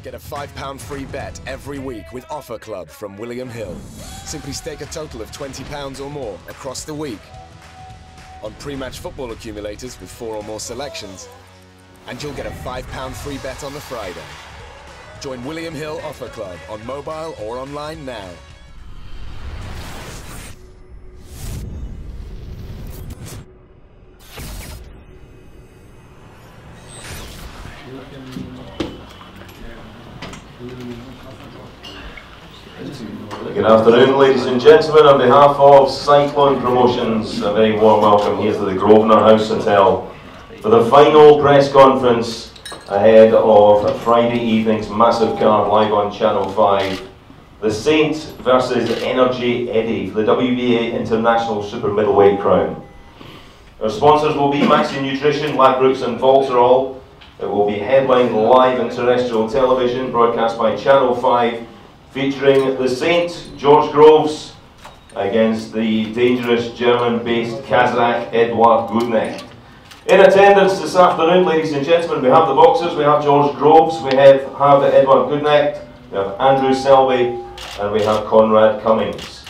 Get a £5 free bet every week with Offer Club from William Hill. Simply stake a total of £20 or more across the week on pre-match football accumulators with 4 or more selections, and you'll get a £5 free bet on the Friday. Join William Hill Offer Club on mobile or online now. Good afternoon, ladies and gentlemen. On behalf of Cyclone Promotions, a very warm welcome here to the Grosvenor House Hotel for the final press conference ahead of Friday evening's massive card live on Channel 5. The Saint versus Energy Eddie for the WBA International Super Middleweight Crown. Our sponsors will be Maxi Nutrition, Ladbrokes and Voltarol. It will be headlined live on terrestrial television, broadcast by Channel 5, featuring the Saint, George Groves, against the dangerous German-based Kazakh EDUARD GUTKNECHT. In attendance this afternoon, ladies and gentlemen, we have the boxers, we have George Groves, we have EDUARD GUTKNECHT, we have Andrew Selby, and we have Conrad Cummings.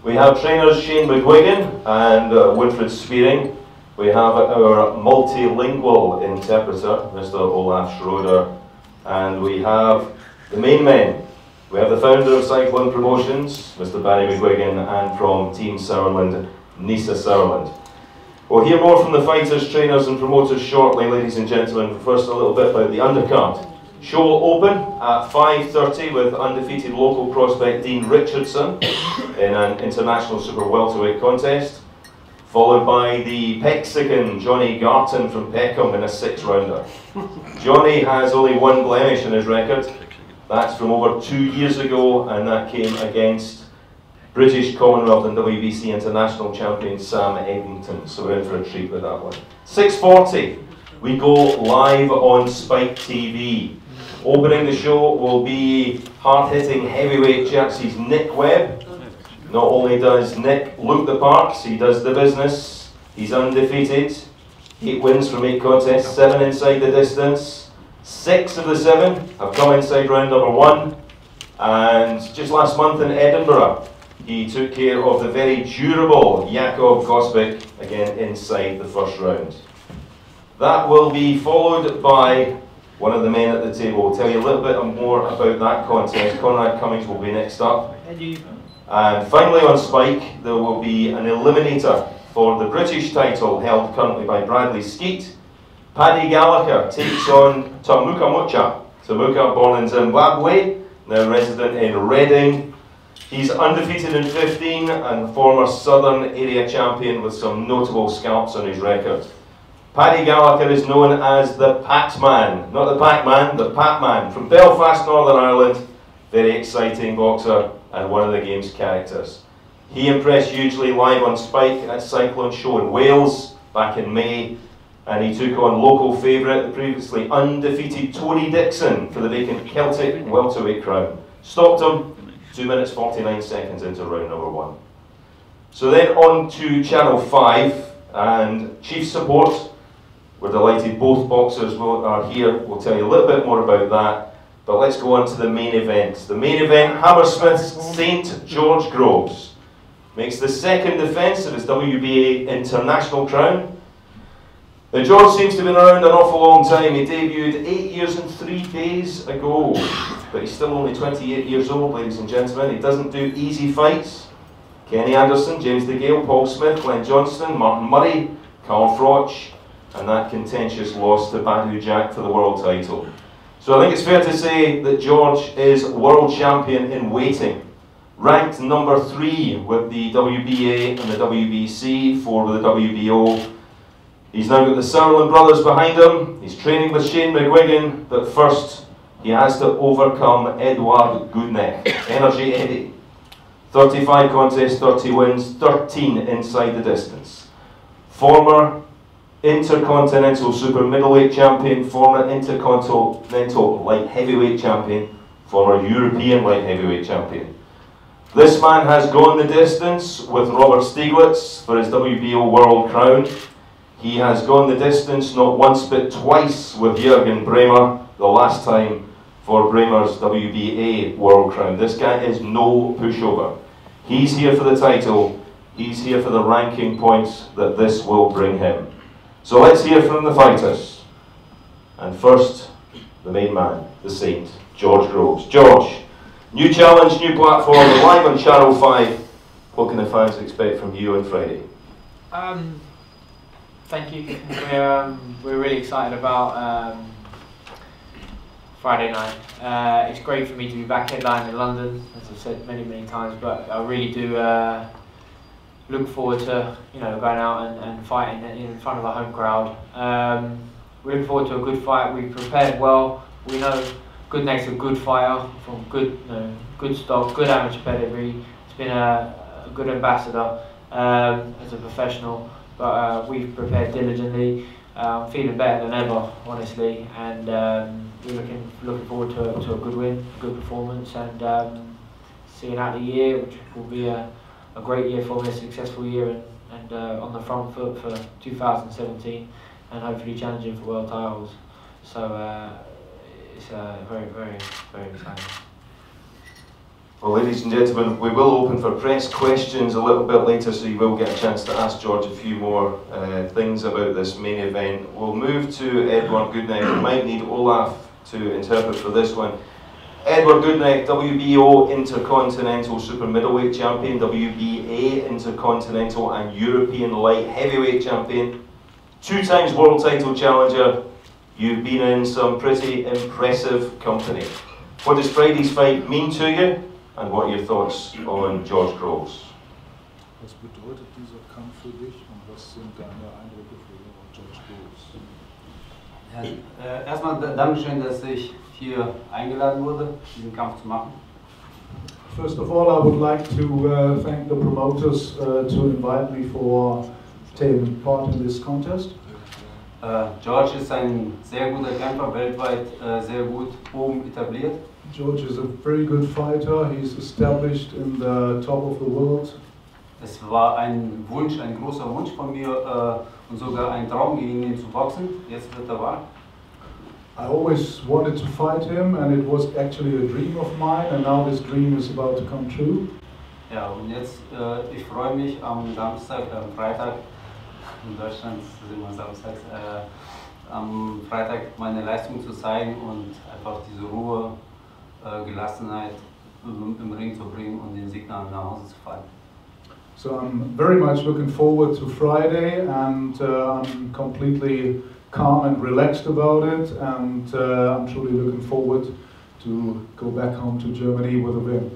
We have trainers Shane McGUIGAN and Winfred Spearing. We have our multilingual interpreter, Mr. Olaf Schroeder, and we have the main men. We have the founder of Cyclone Promotions, Mr. Barry McGuigan, and from Team Sauerland, Nisa Sauerland. We'll hear more from the fighters, trainers and promoters shortly, ladies and gentlemen. First, a little bit about the undercard. Show will open at 5:30 with undefeated local prospect Dean Richardson in an international super welterweight contest, followed by the Mexican Johnny Garton from Peckham in a 6-rounder. Johnny has only one blemish in his record. That's from over 2 years ago, and that came against British Commonwealth and WBC International Champion Sam Eddington. So we're in for a treat with that one. 6:40, we go live on Spike TV. Opening the show will be hard-hitting heavyweight Jersey's Nick Webb. Not only does Nick look the part, he does the business. He's undefeated. 8 wins from 8 contests, 7 inside the distance. 6 of the 7 have come inside round number 1, and just last month in Edinburgh he took care of the very durable Jakub Kosbik again inside the first round. That will be followed by one of the men at the table. We'll tell you a little bit more about that contest. Conrad Cummings will be next up. And finally on Spike there will be an eliminator for the British title held currently by Bradley Skeet. Paddy Gallagher takes on Tamuka Mucha. Tamuka, born in Zimbabwe, now resident in Reading. He's undefeated in 15 and former Southern Area champion with some notable scalps on his record. Paddy Gallagher is known as the Pat-Man, not the Pac-Man, the Pat-Man, from Belfast, Northern Ireland. Very exciting boxer and one of the game's characters. He impressed hugely live on Spike at Cyclone Show in Wales back in May. And he took on local favourite, the previously undefeated Tony Dixon for the vacant Celtic welterweight crown. Stopped him 2 minutes 49 seconds into round number 1. So then on to Channel 5 and Chief Support. We're delighted both boxers are here. We'll tell you a little bit more about that. But let's go on to the main event. The main event, Hammersmith's St. George Groves makes the 2nd defence of his WBA International crown. Now, George seems to have been around an awful long time. He debuted 8 years and 3 days ago, but he's still only 28 years old, ladies and gentlemen. He doesn't do easy fights. Kenny Anderson, James DeGale, Paul Smith, Glenn Johnston, Martin Murray, Carl Froch, and that contentious loss to Badu Jack for the world title. So I think it's fair to say that George is world champion in waiting. Ranked number 3 with the WBA and the WBC, 4 with the WBO. He's now got the Sauerland brothers behind him. He's training with Shane McGuigan, but first he has to overcome EDUARD GUTKNECHT, Energy Eddie. 35 contests, 30 wins, 13 inside the distance. Former Intercontinental Super Middleweight Champion, former Intercontinental Light Heavyweight Champion, former European Light Heavyweight Champion. This man has gone the distance with Robert Stieglitz for his WBO World Crown. He has gone the distance not once but twice with Jürgen Bremer, the last time for Bremer's WBA World Crown. This guy is no pushover. He's here for the title. He's here for the ranking points that this will bring him. So let's hear from the fighters. And first, the main man, the Saint, George Groves. George, new challenge, new platform, live on Channel 5. What can the fans expect from you on Friday? Thank you. We're really excited about Friday night. It's great for me to be back headlining in London, as I've said many times, but I really do look forward to going out and fighting in front of a home crowd. We're looking forward to a good fight. We've prepared well. We know Gutknecht's a good fighter from good stock, good amateur pedigree. He's been a good ambassador as a professional, but we've prepared diligently. I'm feeling better than ever, honestly, and we're looking forward to a good win, a good performance, and seeing out the year, which will be a great year for me, a successful year, and on the front foot for 2017, and hopefully challenging for world titles. So it's very exciting. Well, ladies and gentlemen, we will open for press questions a little bit later, so you will get a chance to ask George a few more things about this main event. We'll move to Edward Guttknecht. We might need Olaf to interpret for this one. Edward Guttknecht, WBO Intercontinental Super Middleweight Champion, WBA Intercontinental and European Light Heavyweight Champion, 2 times World Title Challenger. You've been in some pretty impressive company. What does Friday's fight mean to you? And what are your thoughts on George Groves? Was bedeutet dieser Kampf für dich und was sind deine Eindrücke für George Groves? Ja, erstmal Dankeschön, dass ich hier eingeladen wurde, diesen Kampf zu machen. First of all, I would like to thank the promoters to invite me for taking part in this contest. George ist ein sehr guter Kämpfer, weltweit sehr gut oben etabliert. George is a very good fighter. He's established in the top of the world. Es war ein Wunsch, ein großer Wunsch von mir und sogar ein Traum, gegen ihn zu boxen. Jetzt wird er wahr. I always wanted to fight him, and it was actually a dream of mine, and now this dream is about to come true. Ja, und jetzt, ich freue mich am Samstag, am Freitag, in Deutschland sind wir samstags, am Freitag meine Leistung zu zeigen und einfach diese Ruhe, Gelassenheit im Ring zu bringen und den Sieg nach Hause zu fahren. So I'm very much looking forward to Friday, and I'm completely calm and relaxed about it, and I'm truly looking forward to go back home to Germany with a win.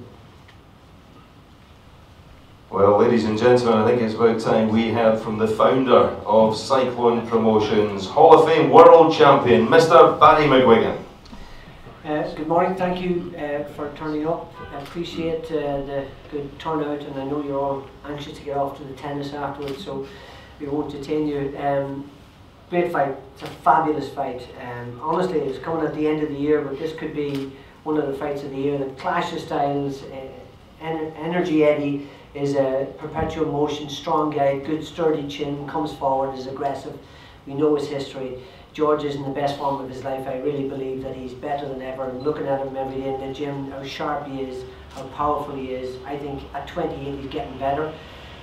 Well, ladies and gentlemen, I think it's about time we heard from the founder of Cyclone Promotions, Hall of Fame World Champion, Mr. Barry McGUIGAN. Good morning, thank you for turning up. I appreciate the good turnout, and I know you're all anxious to get off to the tennis afterwards, so we won't detain you. Great fight, it's a fabulous fight. Honestly, it's coming at the end of the year, but this could be one of the fights of the year. The clash of styles, Energy Eddie is a perpetual motion, strong guy, good sturdy chin, comes forward, is aggressive. We know his history. George is in the best form of his life. I really believe that he's better than ever. I'm looking at him every day in the gym, how sharp he is, how powerful he is. I think at 28 he's getting better,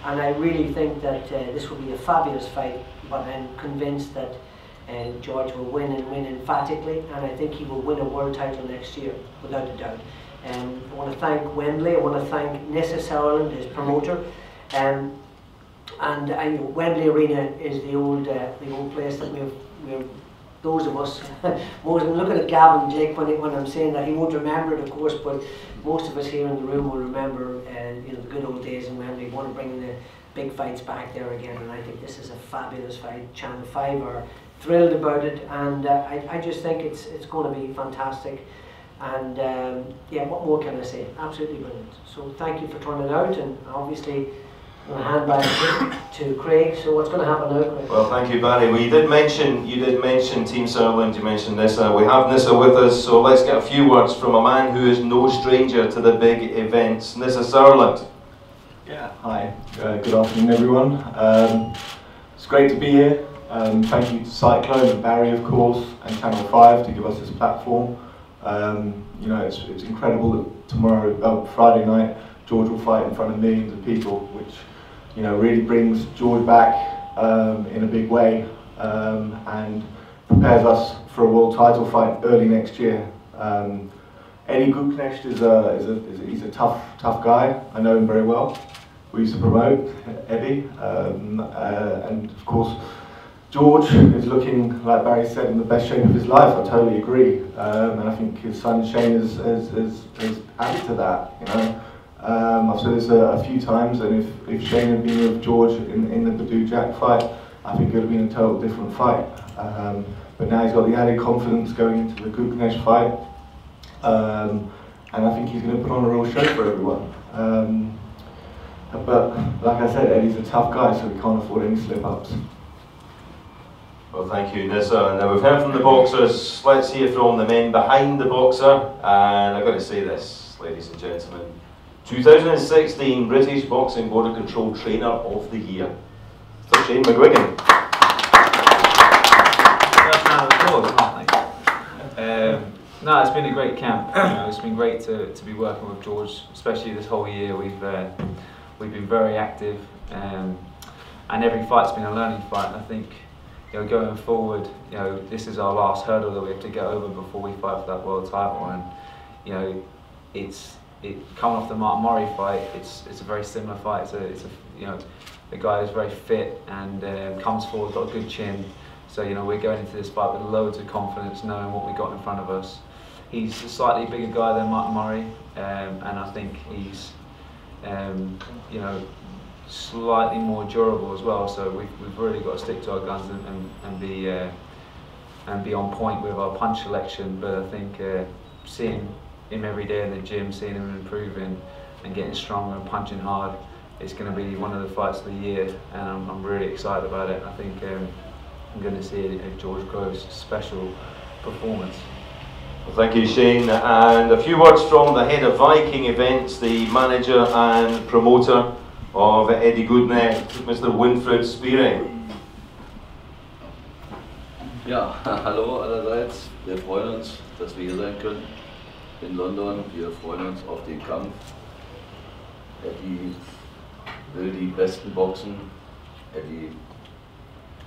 and I really think that this will be a fabulous fight, but I'm convinced that George will win, and win emphatically, and I think he will win a world title next year, without a doubt. I want to thank Wembley, I want to thank Nessa Sutherland, his promoter, and Wembley Arena is the old place that we're those of us, most, I'm looking at Gavin Jake when I'm saying that, he won't remember it of course, but most of us here in the room will remember the good old days in Wembley. We want to bring the big fights back there again, and I think this is a fabulous fight. Channel 5 are thrilled about it, and I just think it's going to be fantastic. And yeah, what more can I say? Absolutely brilliant. So thank you for turning out, and obviously I'm going to hand back to Craig. So what's going to happen now, Craig? Well, thank you, Barry. Well, you did mention Team Sutherland, you mentioned Nissa. We have Nissa with us, so let's get a few words from a man who is no stranger to the big events. Nissa Sutherland. Yeah, hi. Good afternoon, everyone. It's great to be here. Thank you to Cyclone and Barry, of course, and Channel 5 to give us this platform. You know, it's incredible that tomorrow, Friday night, George will fight in front of millions of people, which, you know, really brings George back in a big way, and prepares us for a world title fight early next year. EDUARD GUTKNECHT he's a tough guy. I know him very well. We used to promote Eddie, and of course George is looking, like Barry said, in the best shape of his life. I totally agree, and I think his son Shane has added to that. You know, I've said this a few times, and if Shane had been with George in the Badou Jack fight, I think it would have been a total different fight. But now he's got the added confidence going into the GUTKNECHT fight, and I think he's going to put on a real show for everyone. But like I said, Eddie's a tough guy, so we can't afford any slip-ups. Well, thank you, Nissa. Now we've heard from the boxers. Let's hear from the men behind the boxer. And I've got to say this, ladies and gentlemen, 2016 British Boxing Border Control Trainer of the Year, Sir Shane McGUIGAN. No, it's been a great camp. You know, it's been great to be working with George, especially this whole year. We've been very active, and every fight's been a learning fight. And I think, you know, going forward, you know, this is our last hurdle that we have to get over before we fight for that world title. And you know, coming off the Martin Murray fight, it's a very similar fight. It's a you know, the guy is very fit and comes forward, got a good chin. So you know, we're going into this fight with loads of confidence, knowing what we got in front of us. He's a slightly bigger guy than Martin Murray, and I think he's you know, slightly more durable as well. So we've really got to stick to our guns and be on point with our punch selection. But I think seeing him every day in the gym, seeing him improving and getting stronger and punching hard, it's going to be one of the fights of the year, and I'm really excited about it. I think I'm going to see a George Groves special performance. Well, thank you, Shane. And a few words from the head of Viking Events, the manager and promoter of EDUARD GUTKNECHT, Mr. Winfried Spiering. Ja, hallo allerseits. Wir freuen uns, dass wir hier sein können in London. Wir freuen uns auf den Kampf. Eddie will die Besten boxen. Eddie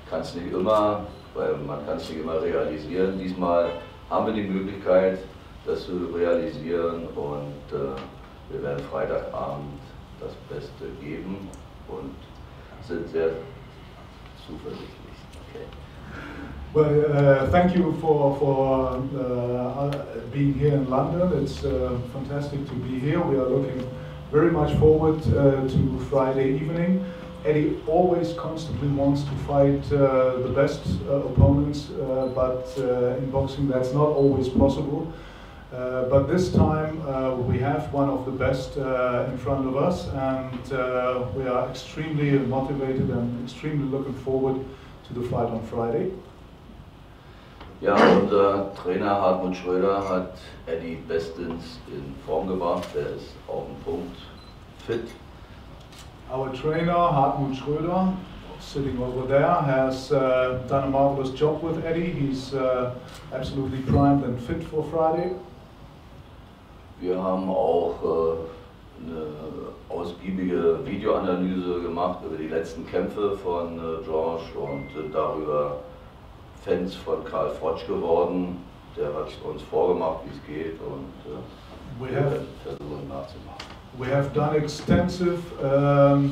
kann es nicht immer, weil man kann es nicht immer realisieren. Diesmal haben wir die Möglichkeit, das zu realisieren, und wir werden Freitagabend das Beste geben und sind sehr zuversichtlich. Okay. Well, thank you for being here in London. It's fantastic to be here. We are looking very much forward to Friday evening. Eddie always constantly wants to fight the best opponents, but in boxing that's not always possible. But this time we have one of the best in front of us, and we are extremely motivated and extremely looking forward to the fight on Friday. Ja, unser Trainer Hartmut Schröder hat Eddie bestens in Form gebracht. Er ist auf dem Punkt fit. Our trainer Hartmut Schröder, sitting over there, has done a marvelous job with Eddie. He's absolutely primed and fit for Friday. Wir haben auch eine ausgiebige Videoanalyse gemacht über die letzten Kämpfe von George und darüber Fans von Karl Frosch geworden. Der hat uns vorgemacht, wie es geht, und wir werden versuchen nachzumachen. We have done extensive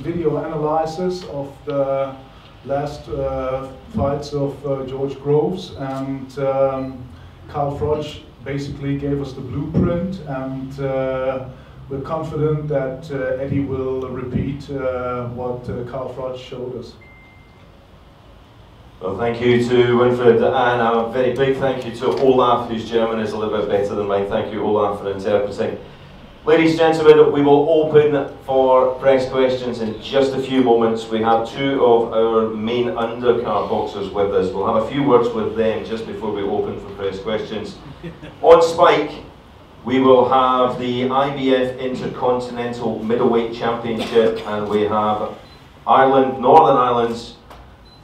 video analysis of the last fights of George Groves, and Karl Frosch basically gave us the blueprint, and we're confident that Eddie will repeat what Karl Frosch showed us. Well, thank you to Winfried, and a very big thank you to Olaf, whose German is a little bit better than mine. Thank you, Olaf, for interpreting. Ladies and gentlemen, we will open for press questions in just a few moments. We have two of our main undercard boxers with us. We'll have a few words with them just before we open for press questions. On Spike, we will have the IBF Intercontinental Middleweight Championship, and we have Ireland, Northern Ireland's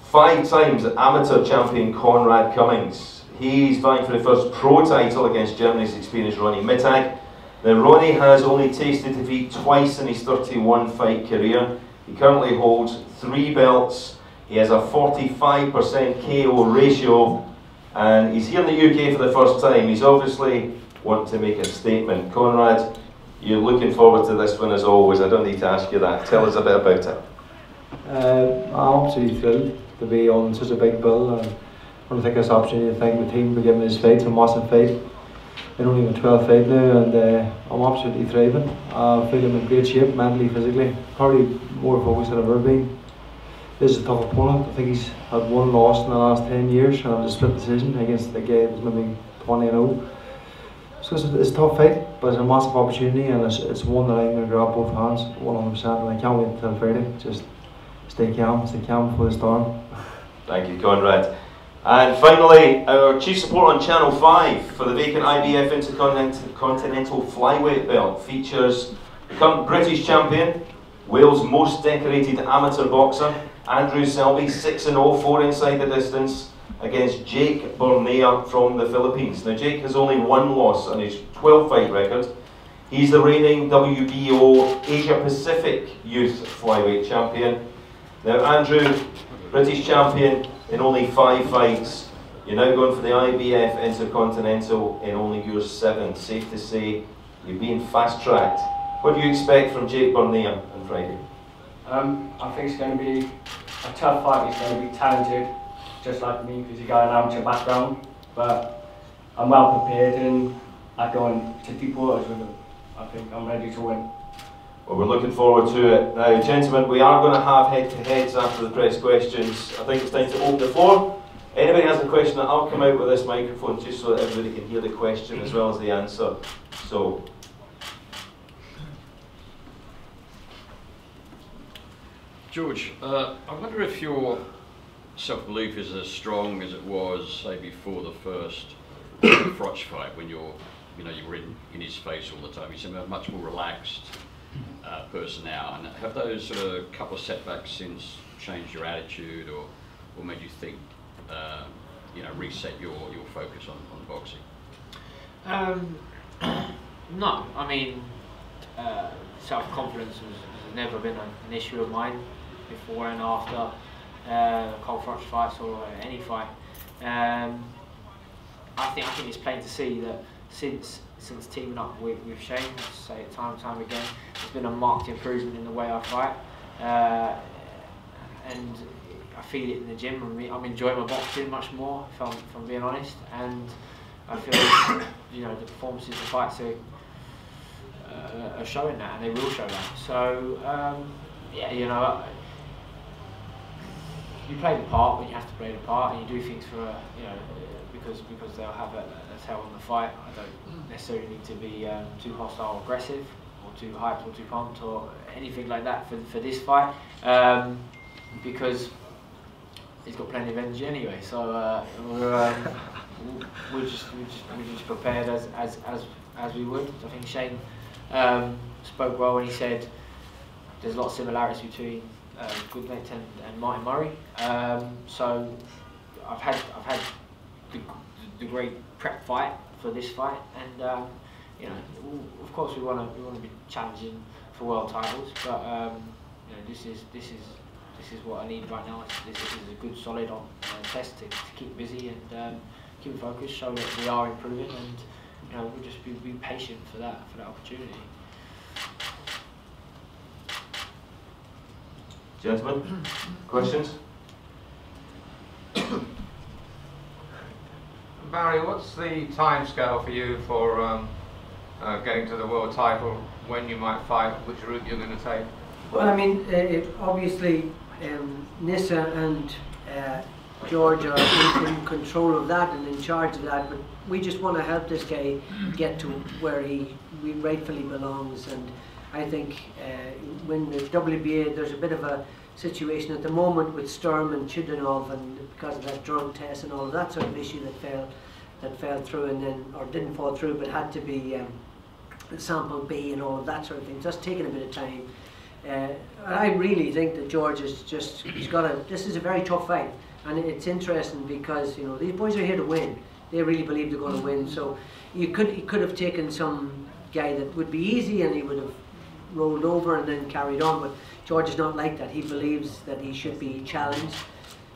5 times amateur champion Conrad Cummings. He's vying for the first pro title against Germany's experienced Ronnie Mittag. Now, Ronnie has only tasted defeat twice in his 31 fight career. He currently holds 3 belts. He has a 45% KO ratio, and he's here in the UK for the first time. He's obviously wanting to make a statement. Conrad, you're looking forward to this one as always. I don't need to ask you that. Tell us a bit about it. I'm absolutely thrilled to be on such a big bill, and I want to take this opportunity to thank the team for giving me this fight. It's a massive fight. I'm only in my 12th fight now, and I'm absolutely thriving. I feel I'm in great shape, mentally, physically. Probably more focused than I've ever been. This is a tough opponent. I think he's had 1 loss in the last 10 years, and it was a split decision against the guy that was maybe 20-0. So it's a tough fight, but it's a massive opportunity, and it's one that I'm going to grab both hands 100%, and I can't wait until Friday. Just stay calm before the storm. Thank you, Conrad. And finally, our chief support on Channel 5 for the vacant IBF Intercontinental Flyweight belt features the current British champion, Wales' most decorated amateur boxer, Andrew Selby, 6-0, 4 inside the distance, against Jake Bornea from the Philippines. Now, Jake has only 1 loss on his 12-fight record. He's the reigning WBO Asia Pacific Youth Flyweight champion. Now, Andrew, British champion in only 5 fights. You're now going for the IBF Intercontinental in only your 7th. Safe to say, you're being fast-tracked. What do you expect from Jake Bornea on Friday? I think it's going to be a tough fight. He's going to be talented, just like me, because he's got an amateur background. But I'm well prepared, and I go into deep waters with him. I think I'm ready to win. Well, we're looking forward to it. Now, gentlemen, we are going to have head-to-heads after the press questions. I think it's time to open the floor. Anybody has a question, I'll come out with this microphone just so that everybody can hear the question as well as the answer. So. George, I wonder if your self-belief is as strong as it was, say, before the first Frotch fight, when you were in his face all the time. You seem a much more relaxed person now, and have those sort of couple of setbacks since changed your attitude, or made you think, reset your focus on boxing? No, I mean, self-confidence has never been an issue of mine before and after Frotch fights or any fight. I think it's plain to see that since teaming up with Shane, I say it time and time again, there's been a marked improvement in the way I fight, and I feel it in the gym. I'm enjoying my boxing much more, if I'm being honest, and I feel the performances, the fights are showing that, and they will show that. So you play the part when you have to play the part, and you do things for because they'll have a tail on the fight. I don't necessarily need to be too hostile or aggressive, or too hyped or too pumped or anything like that for this fight, because he's got plenty of energy anyway. So we're just prepared as we would. I think Shane spoke well when he said there's a lot of similarities between Gutknecht and Martin Murray. So I've had the great prep fight for this fight, and of course we want to be challenging for world titles, but this is what I need right now. This is a good solid test to keep busy and keep focused, show that we are improving, and we'll just be patient for that opportunity. Gentlemen, questions? Barry, what's the time scale for you for getting to the world title, when you might fight, which route you're going to take? Well, I mean, obviously Nissa and George are in control of that and in charge of that, but we just want to help this guy get to where he rightfully belongs. And I think when the WBA, there's a bit of a situation at the moment with Sturm and Chudinov, and because of that drug test and all of that sort of issue that fell through, and then, or didn't fall through, but had to be sample B and all of that sort of thing. Just taking a bit of time. I really think that George is this is a very tough fight, and it's interesting because these boys are here to win. they really believe they're going to win. So he could have taken some guy that would be easy and he would have rolled over and then carried on, but George is not like that. He believes that he should be challenged,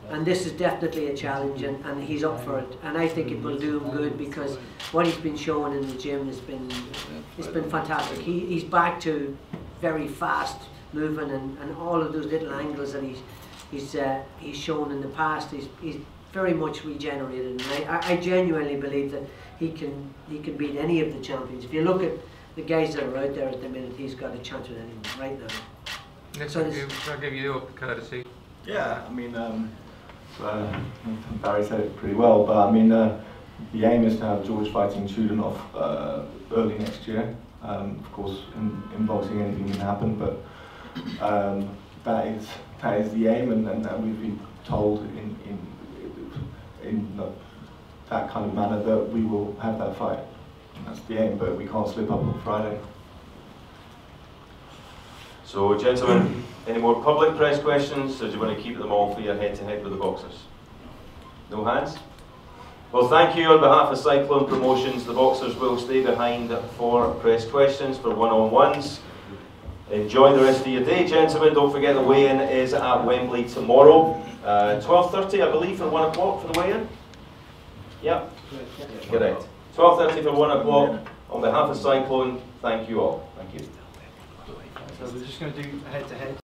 and this is definitely a challenge, and he's up for it, and I think it will do him good, because what he's been showing in the gym has been fantastic. He's back to very fast moving, and all of those little angles that he's shown in the past, he's very much regenerated, and I genuinely believe that he can beat any of the champions. If you look at the guys that are out there at the minute, he's got a chance with anyone right now. Yes, so I'll give you your courtesy. Yeah, I mean, Barry said it pretty well, but I mean, the aim is to have George fighting Chudanov early next year. Of course, in boxing anything can happen, but that is the aim, and we've been told in that kind of manner that we will have that fight. That's the aim, but we can't slip up on Friday. So, gentlemen, any more public press questions, or do you want to keep them all for your head-to-head with the boxers? No hands? Well, thank you on behalf of Cyclone Promotions. The boxers will stay behind for press questions, for one-on-ones. Enjoy the rest of your day, gentlemen. Don't forget the weigh-in is at Wembley tomorrow. 12:30, I believe, for 1 o'clock for the weigh-in? Yep, correct. 12:30 for 1 o'clock. On behalf of Cyclone, thank you all. Thank you. So we're just going to do head-to-head.